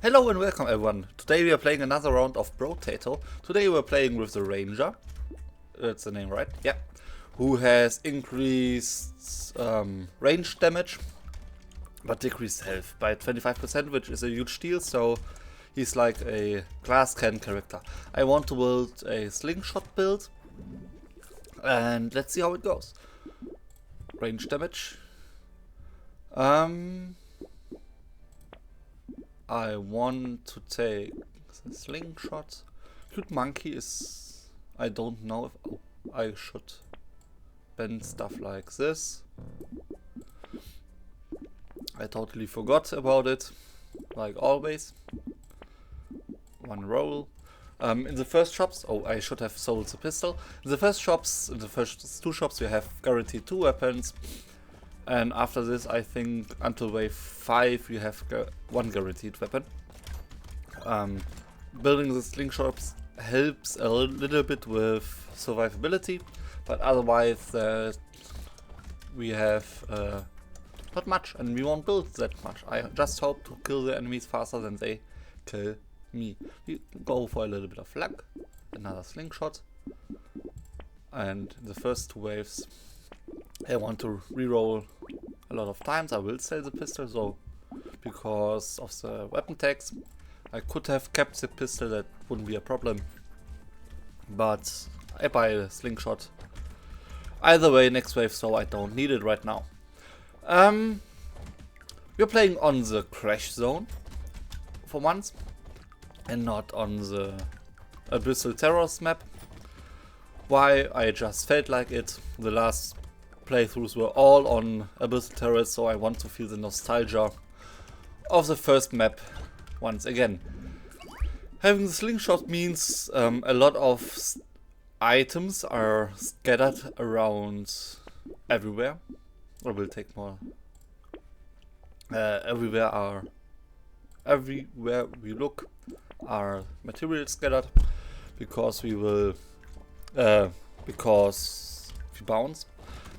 Hello and welcome everyone. Today we are playing another round of Brotato. Today we are playing with the Ranger. That's the name, right? Yeah. Who has increased range damage, but decreased health by 25%, which is a huge deal. So he's like a glass cannon character. I want to build a slingshot build, and let's see how it goes. Range damage. I want to take the slingshot. Cute monkey is... I don't know if I should bend stuff like this. I totally forgot about it, like always. One roll. In the first shops, I should have sold the pistol. In the first two shops, you have guaranteed 2 weapons. And after this, I think until wave 5 you have one guaranteed weapon. Building the slingshots helps a little bit with survivability, but otherwise we have not much, and we won't build that much. I just hope to kill the enemies faster than they kill me. We go for a little bit of luck, another slingshot, and the first 2 waves I want to reroll a lot of times. I will sell the pistol, so because of the weapon tax I could have kept the pistol, that wouldn't be a problem, but I buy a slingshot either way next wave, so I don't need it right now. We're playing on the Crashzone for once and not on the Abyssal Terrors map. Why? I just felt like it. The last playthroughs were all on Abyssal Terrors, so I want to feel the nostalgia of the first map once again. Having the slingshot means a lot of items are scattered around everywhere. I will take more. Everywhere we look are materials scattered, because we will because we bounce.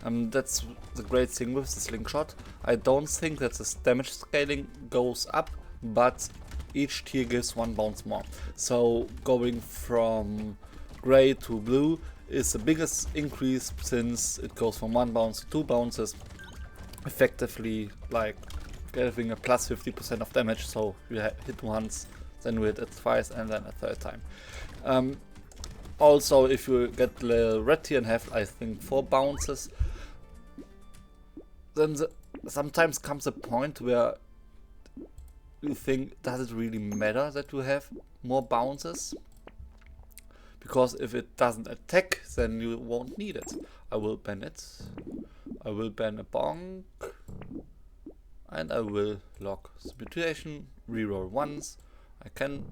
That's the great thing with the slingshot. I don't think that the damage scaling goes up, but each tier gives 1 bounce more. So going from gray to blue is the biggest increase, since it goes from 1 bounce to 2 bounces, effectively like giving a plus 50% of damage. So you hit once, then we hit it twice, and then a third time. Also, if you get the red tier and have, I think, 4 bounces, then sometimes comes a point where you think, does it really matter that you have more bounces? Because if it doesn't attack, then you won't need it. I will ban it. I will ban a bonk. And I will lock situation, reroll once. I can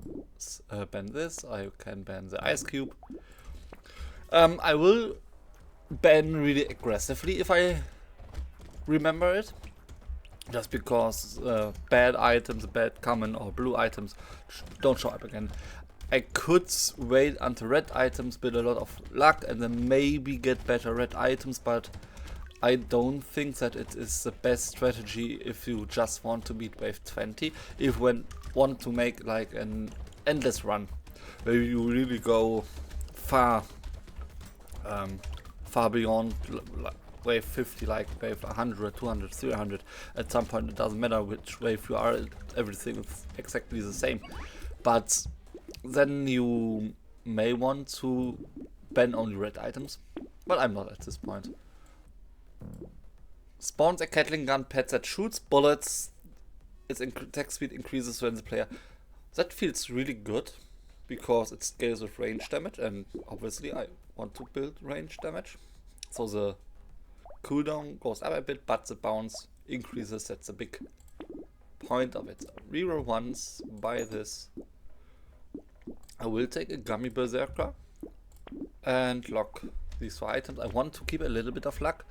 ban this, I can ban the ice cube. I will ban really aggressively if I remember it, just because bad items, bad common or blue items don't show up again. I could wait until red items, build a lot of luck, and then maybe get better red items, but I don't think that it is the best strategy if you just want to beat wave 20. If you want to make like an endless run, where you really go far beyond wave 50, like wave 100, 200, 300. At some point it doesn't matter which wave you are, everything is exactly the same. But then you may want to ban only red items, but I'm not at this point. Spawns a Gatling gun pad that shoots bullets. Its attack speed increases when the player... That feels really good, because it scales with range damage, and obviously I want to build range damage. So the cooldown goes up a bit, but the bounce increases. That's a big point of it. Reroll once, buy this. I will take a Gummy Berserker and lock these 4 items. I want to keep a little bit of luck.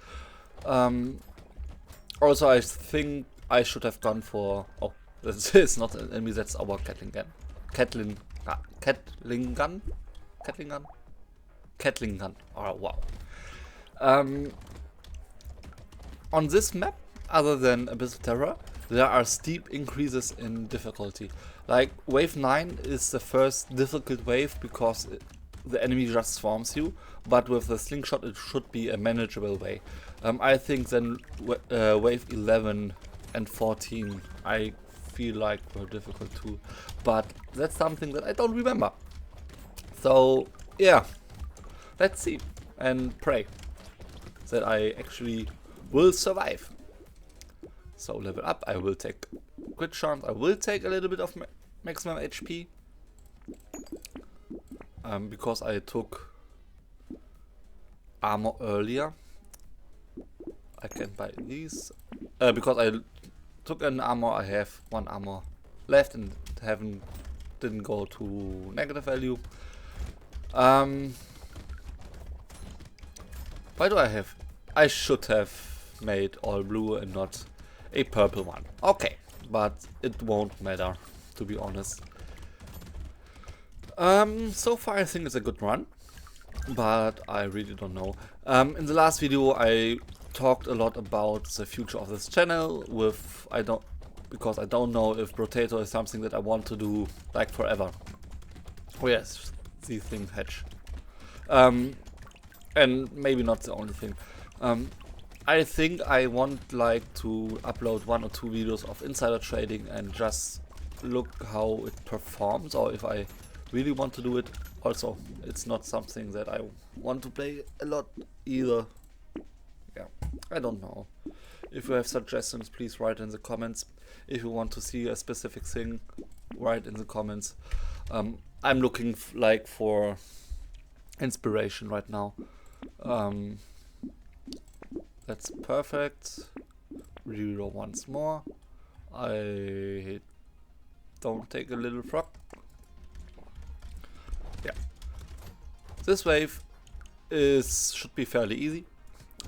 Also, I think I should have gone for... Oh, this is not an enemy, that's our Gatling gun. Gatling gun. Oh, wow. On this map, other than Abyssal Terror, there are steep increases in difficulty. Like wave 9 is the first difficult wave because the enemy just swarms you, but with the slingshot it should be a manageable way. I think then wave 11 and 14 I feel like were difficult too, but that's something that I don't remember. So yeah, let's see and pray that I actually will survive. So level up, I will take crit chance, I will take a little bit of maximum HP. Because I took armor earlier. I can buy these. Because I took an armor, I have 1 armor left and didn't go to negative value. Why do I have? I should have made all blue and not a purple one. Okay, but it won't matter, to be honest. So far I think it's a good run, but I really don't know. In the last video I talked a lot about the future of this channel because I don't know if Brotato is something that I want to do like forever. Oh yes, these things hatch. And maybe not the only thing. I think I want like to upload 1 or 2 videos of insider trading and just look how it performs, or if I really want to do it. Also, it's not something that I want to play a lot either. Yeah, I don't know. If you have suggestions, please write in the comments. If you want to see a specific thing, write in the comments. I'm looking for inspiration right now. That's perfect. Reroll once more. I don't take a little frog. Yeah. This wave should be fairly easy.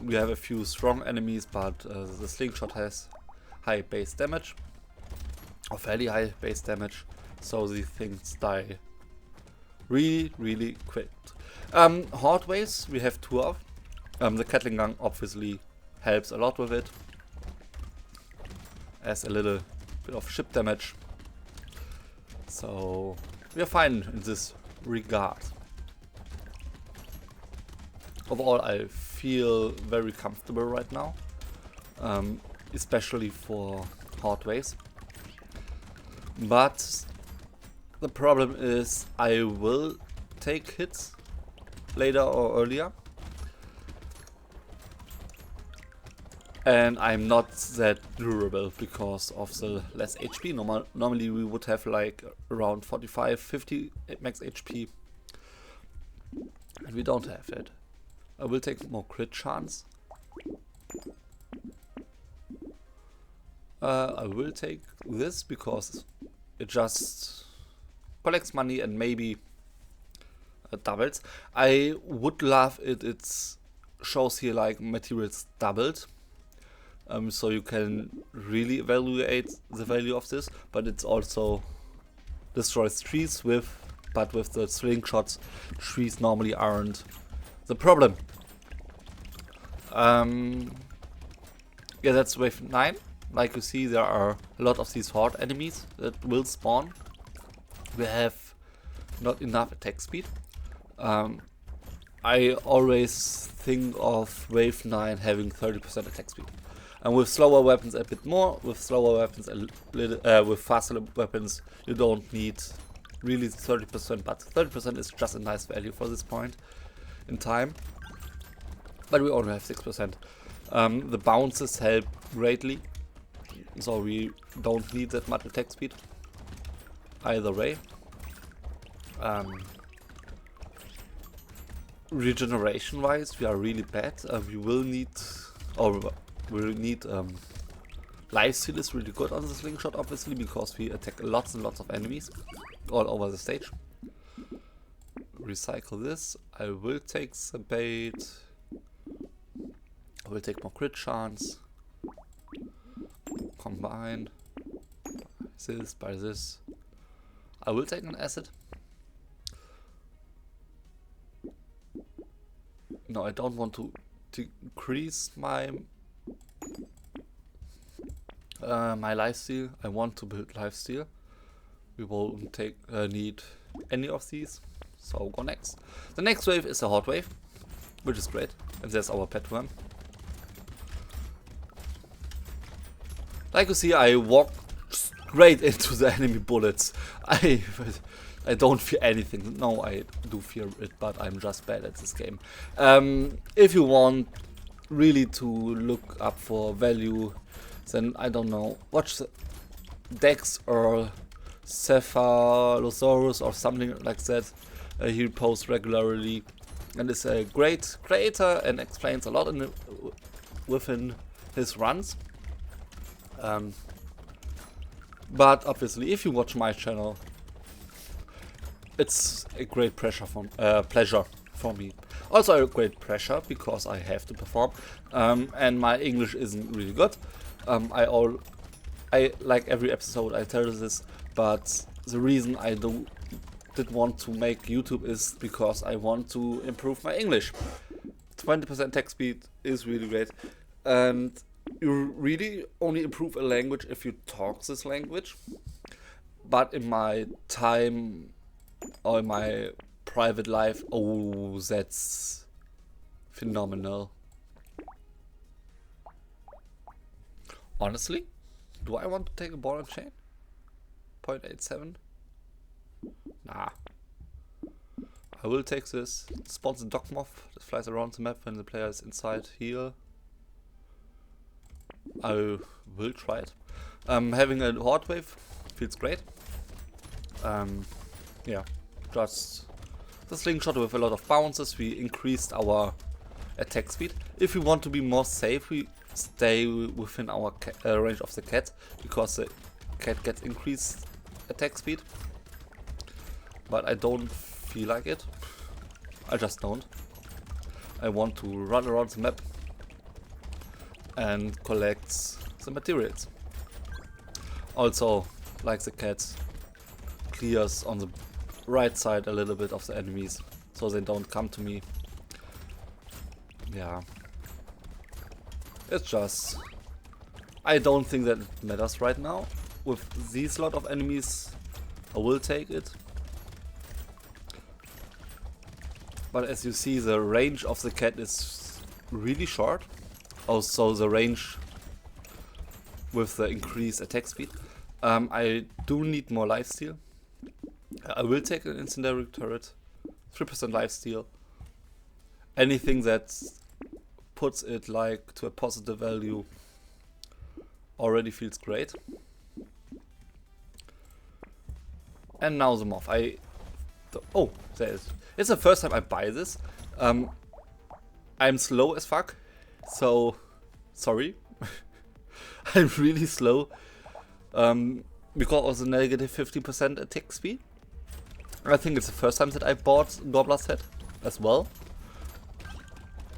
We have a few strong enemies, but the slingshot has high base damage, or fairly high base damage, so these things die really quick. Horde waves we have 2 of. The Gatling gun obviously helps a lot with it, as a little bit of ship damage. So we are fine in this regard. Overall, I feel very comfortable right now, especially for horde waves. But the problem is I will take hits later or earlier, and I'm not that durable because of the less HP. Normally we would have like around 45-50 max HP, and we don't have it. I will take more crit chance. I will take this because it just collects money and maybe doubles. I would love it shows here like materials doubled. So you can really evaluate the value of this, but it's also destroys trees but with the slingshots, trees normally aren't the problem. Yeah, that's wave 9. Like you see, there are a lot of these horde enemies that will spawn. We have not enough attack speed. I always think of wave 9 having 30% attack speed. And with slower weapons a bit more, with slower weapons a little, with faster weapons you don't need really 30%, but 30% is just a nice value for this point in time. But we only have 6%. The bounces help greatly, so we don't need that much attack speed either way. Regeneration wise we are really bad. We will need life steal is really good on the slingshot, obviously, because we attack lots and lots of enemies all over the stage. Recycle this. I will take the bait. I will take more crit chance. Combine. This by this. I will take an acid. No, I don't want to decrease my my lifesteal. I want to build lifesteal. We won't need any of these, so go next. The next wave is a hot wave, which is great, and there's our pet worm. Like you see, I walk straight into the enemy bullets. I don't fear anything. No, I do fear it, but I'm just bad at this game. If you want really to look up for value, then I don't know, watch the Dex or Cephalosaurus or something like that. He posts regularly and is a great creator and explains a lot within his runs. But obviously, if you watch my channel, it's a great pleasure for me. Also a great pressure because I have to perform, and my English isn't really good. I like every episode I tell this, but the reason I did want to make YouTube is because I want to improve my English. 20% text speed is really great, and you really only improve a language if you talk this language. But in my time or in my private life, oh, that's phenomenal. Honestly, do I want to take a ball and chain? 0.87? Nah. I will take this. Spawns a dog moth that flies around the map when the player is inside here. I will try it. Having a horde wave feels great. Yeah, just the slingshot with a lot of bounces. We increased our attack speed. If we want to be more safe, we stay within our range of the cat, because the cat gets increased attack speed. But I don't feel like it. I just don't. I want to run around the map and collect the materials. Also, like the cat, clears on the right side a little bit of the enemies, so they don't come to me. Yeah. It's just, I don't think that it matters right now. With these lot of enemies, I will take it. But as you see, the range of the cat is really short. Also the range with the increased attack speed. I do need more lifesteal. I will take an incendiary turret, 3% lifesteal. Anything that puts it like to a positive value already feels great. And now the moth. Oh, there it is. It's the first time I buy this. I'm slow as fuck, so sorry. I'm really slow because of the negative 50% attack speed. I think it's the first time that I bought Gobbler set as well,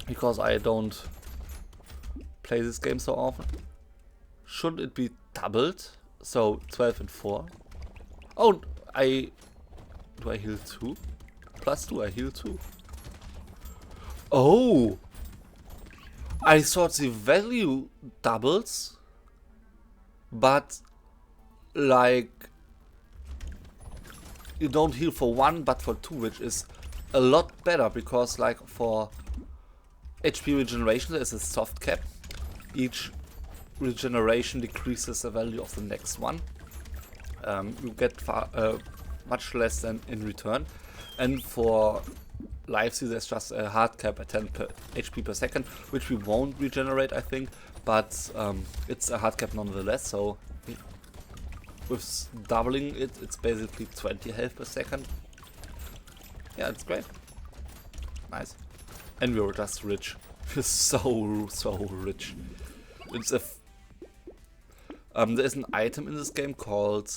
because I don't play this game so often. Should it be doubled? So 12 and 4. Oh, do I heal 2? Plus 2, I heal 2. Oh! I thought the value doubles, but like you don't heal for 1 but for 2, which is a lot better, because like for HP regeneration there is a soft cap. Each regeneration decreases the value of the next one. You get much less than in return. And for lifesteal there's just a hard cap at 10 HP per second, which we won't regenerate, I think, but it's a hard cap nonetheless, so with doubling it, it's basically 20 health per second. Yeah, it's great. Nice. And we're just rich. We're so rich. It's a there's an item in this game called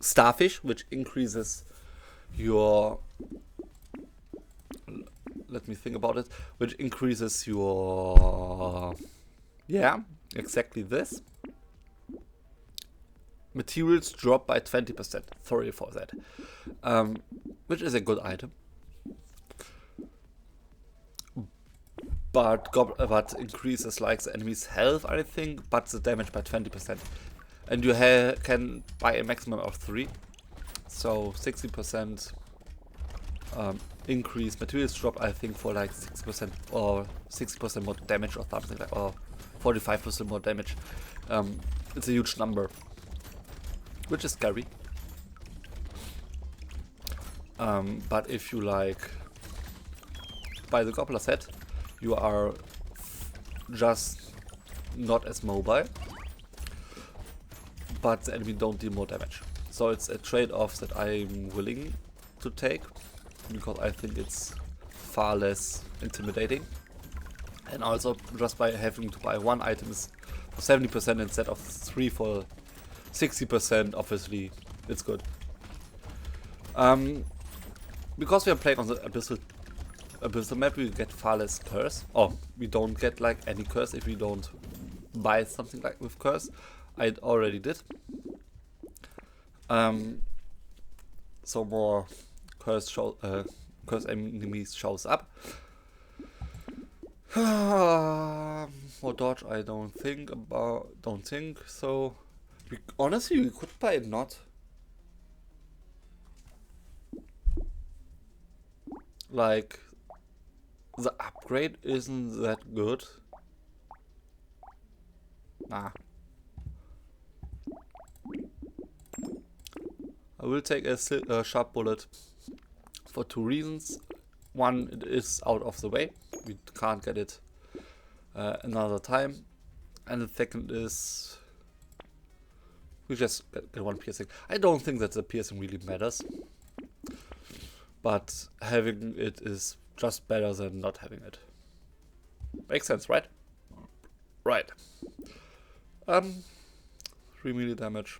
starfish, which increases your, let me think about it, which increases your, yeah, exactly this. Materials drop by 20%. Sorry for that. Which is a good item. but increases like the enemy's health, I think, but the damage by 20%. And you can buy a maximum of 3, so 60% increase materials drop, I think, for like 60% or 60% more damage or something like, or 45% more damage. It's a huge number, which is scary. But if you like buy the Gobbler set, you are just not as mobile, but the enemy don't deal more damage. So it's a trade-off that I'm willing to take, because I think it's far less intimidating. And also, just by having to buy one item is for 70% instead of 3 for 60%, obviously it's good. Because we are playing on the Abyssal map, we get far less curse. Or we don't get like any curse if we don't buy something like with curse. I already did. So more curse enemies shows up. More dodge, I don't think so. Honestly, we could buy it not. Like, the upgrade isn't that good. Nah. I will take a sharp bullet for 2 reasons. One, it is out of the way. We can't get it another time. And the second is we just get 1 piercing. I don't think that the piercing really matters, but having it is just better than not having it. Makes sense, right? Right. 3 melee damage.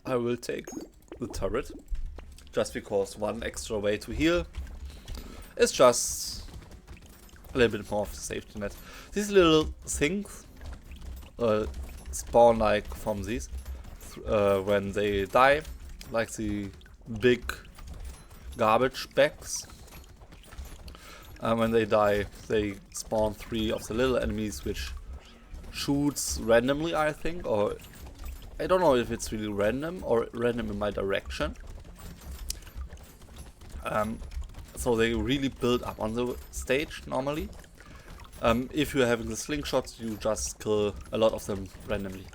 I will take the turret, just because 1 extra way to heal is just a little bit more of a safety net. These little things spawn like from these when they die, like the big garbage bags. When they die, they spawn 3 of the little enemies, which shoots randomly, I think, or I don't know if it's really random or random in my direction. So they really build up on the stage normally. If you're having the slingshots, you just kill a lot of them randomly.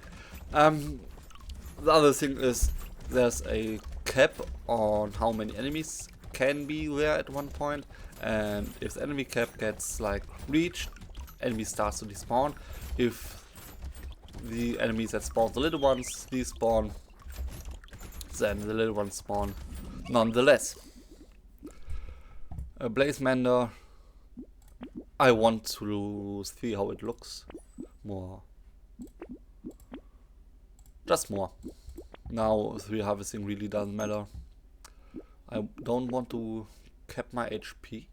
The other thing is there's a cap on how many enemies can be there at one point, and if the enemy cap gets like reached, enemy starts to despawn. If the enemies that spawn the little ones despawn, then the little ones spawn nonetheless. A Blaze Mender, I want to see how it looks more. Just more. Now 3 harvesting really doesn't matter. I don't want to cap my HP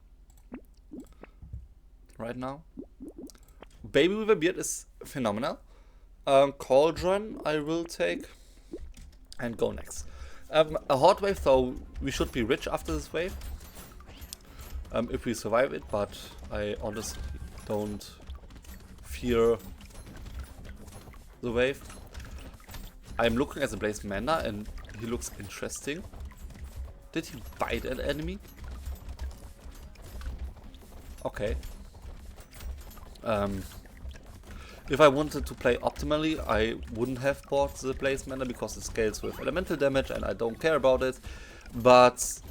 right now. Baby with a beard is phenomenal. Cauldron I will take and go next. A hot wave, so we should be rich after this wave. If we survive it, but I honestly don't fear the wave. I'm looking at the Blaze Mender and he looks interesting. Did he bite an enemy? Okay. If I wanted to play optimally, I wouldn't have bought the Blaze Mender because it scales with elemental damage and I don't care about it. But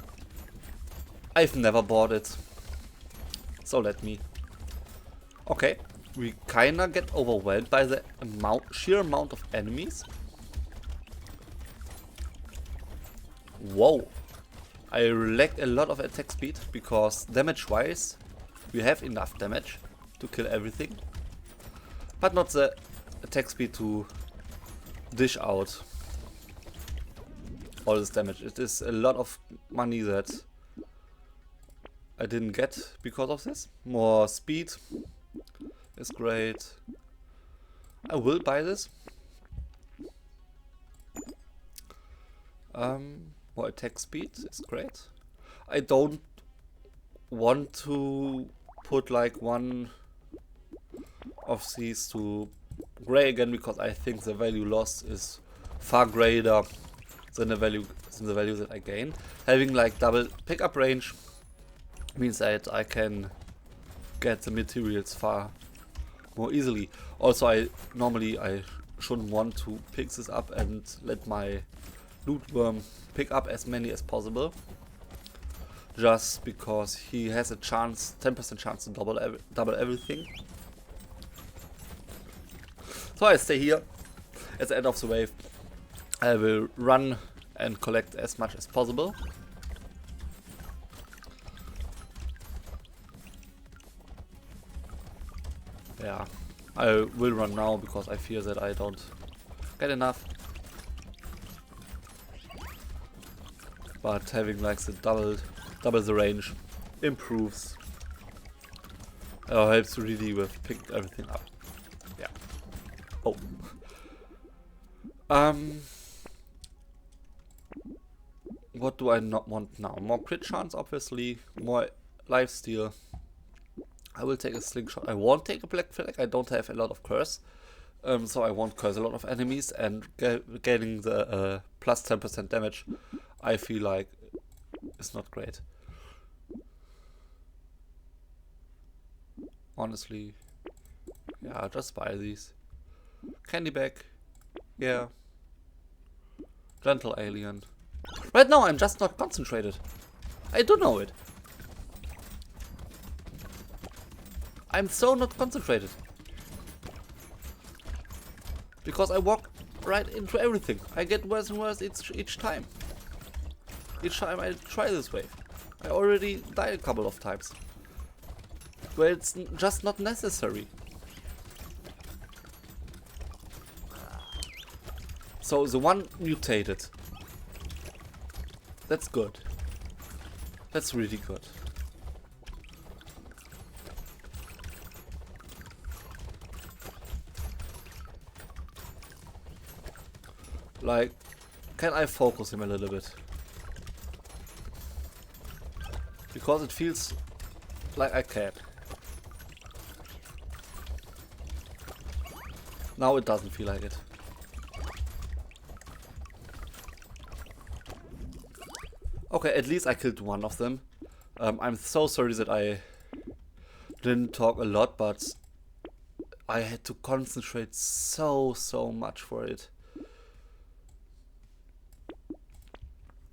I've never bought it, so let me. Okay, we kinda get overwhelmed by the sheer amount of enemies. Whoa, I lack a lot of attack speed because damage wise we have enough damage to kill everything, but not the attack speed to dish out all this damage. It is a lot of money that I didn't get because of this. More speed is great. I will buy this. More attack speed is great. I don't want to put like one of these to gray again, because I think the value lost is far greater than the value that I gain. Having like double pickup range means that I can get the materials far more easily. Also, I shouldn't want to pick this up and let my loot worm pick up as many as possible, just because he has a chance, 10% chance to double everything. So I stay here. At the end of the wave, I will run and collect as much as possible. Yeah, I will run now because I fear that I don't get enough. But having like the double the range improves. Helps really with picking everything up. Yeah. Oh. What do I not want now? More crit chance, obviously. More lifesteal. I will take a slingshot. I won't take a black flag. I don't have a lot of curse. So I won't curse a lot of enemies, and getting the plus 10% damage, I feel like it's not great. Honestly. Yeah, just buy these. Candy bag. Yeah. Gentle alien. Right now I'm just not concentrated. I do know it. I'm so not concentrated. Because I walk right into everything. I get worse and worse each time. Each time I try this wave. I already died a couple of times. Where it's just not necessary. So the one mutated. That's good. That's really good. Like, can I focus him a little bit? Because it feels like I can. Now it doesn't feel like it. Okay, at least I killed one of them. I'm so sorry that I didn't talk a lot, but I had to concentrate so much for it.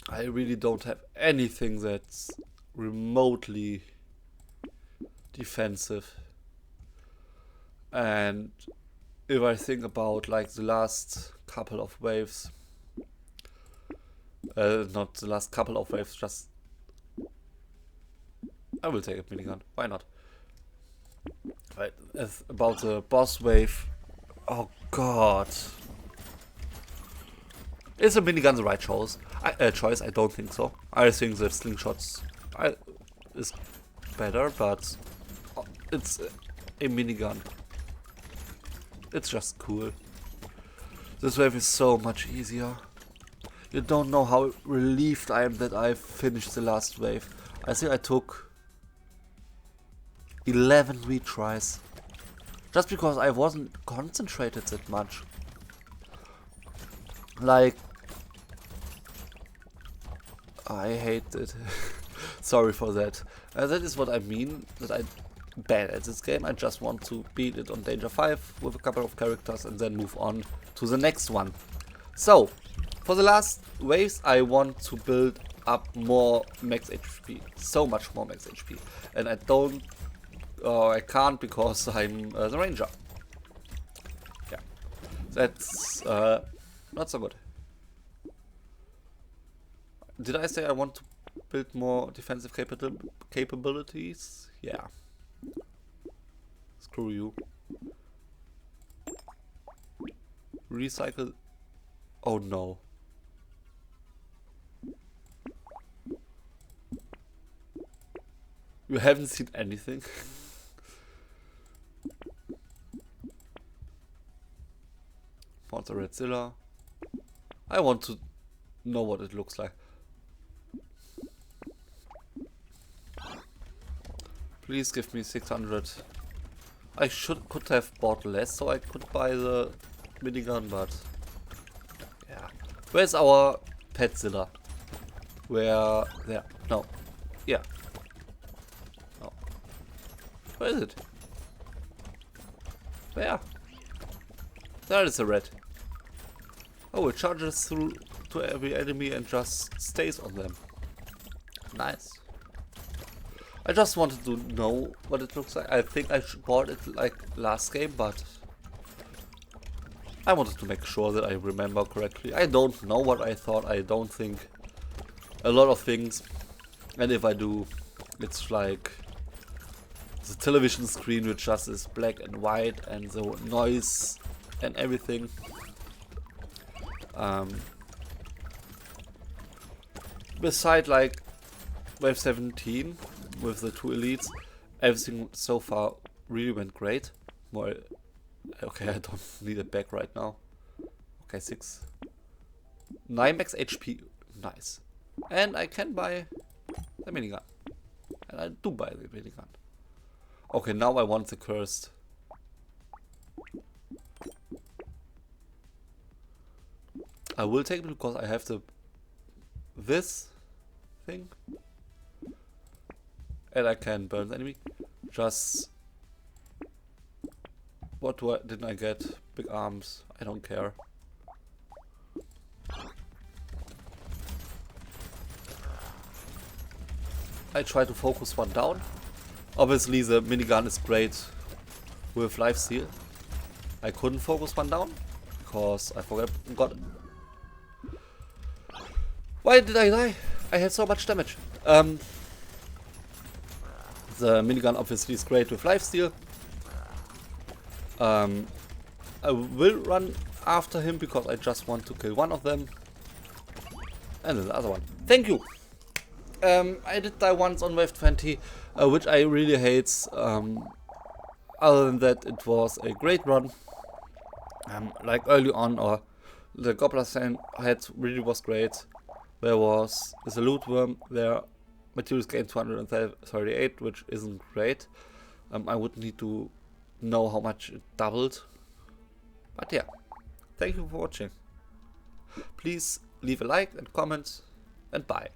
I really don't have anything that's remotely defensive. And if I think about like the last couple of waves, not the last couple of waves, just I will take a minigun. Why not? Right, as about the boss wave. Oh god. Is a minigun the right choice? I don't think so. I think that slingshots is better, but it's a minigun. It's just cool. This wave is so much easier. You don't know how relieved I am that I finished the last wave. I think I took 11 retries. Just because I wasn't concentrated that much. Like, I hate it. Sorry for that. That is what I mean, that I'm bad at this game. I just want to beat it on Danger 5 with a couple of characters and then move on to the next one. So, for the last waves, I want to build up more max HP. So much more max HP. And I can't because I'm the ranger. Yeah. That's not so good. Did I say I want to build more defensive capabilities? Yeah. Screw you. Recycle. Oh no. You haven't seen anything? Found the Redzilla. I want to know what it looks like. Please give me 600. I could have bought less so I could buy the minigun, but yeah. Where's our Petzilla? Where? There. No. Yeah. No. Where is it? Where? There is a red. Oh, it charges through to every enemy and just stays on them. Nice. I just wanted to know what it looks like. I think I bought it like last game, but I wanted to make sure that I remember correctly. I don't know what I thought. I don't think a lot of things. And if I do, it's like the television screen which just is black and white and the noise and everything. Beside like wave 17 with the 2 elites, everything so far really went great. More okay, I don't need a bag right now. Okay, 6. 9 max HP, nice. And I can buy the minigun. And I do buy the minigun. Okay, now I want the cursed. I will take it because I have this thing. And I can burn the enemy. Just what didn't I get? Big arms. I don't care. I try to focus one down. Obviously the minigun is great with lifesteal. I couldn't focus one down because I forgot. Why did I die? I had so much damage. The minigun obviously is great with lifesteal. I will run after him because I just want to kill one of them. And then the other one. Thank you! I did die once on wave 20, which I really hate. Other than that, it was a great run. Like early on, or the Gobbler head really was great. There was a loot worm there. Materials gained 238, which isn't great. I would need to know how much it doubled. But yeah, thank you for watching. Please leave a like and comment, and bye.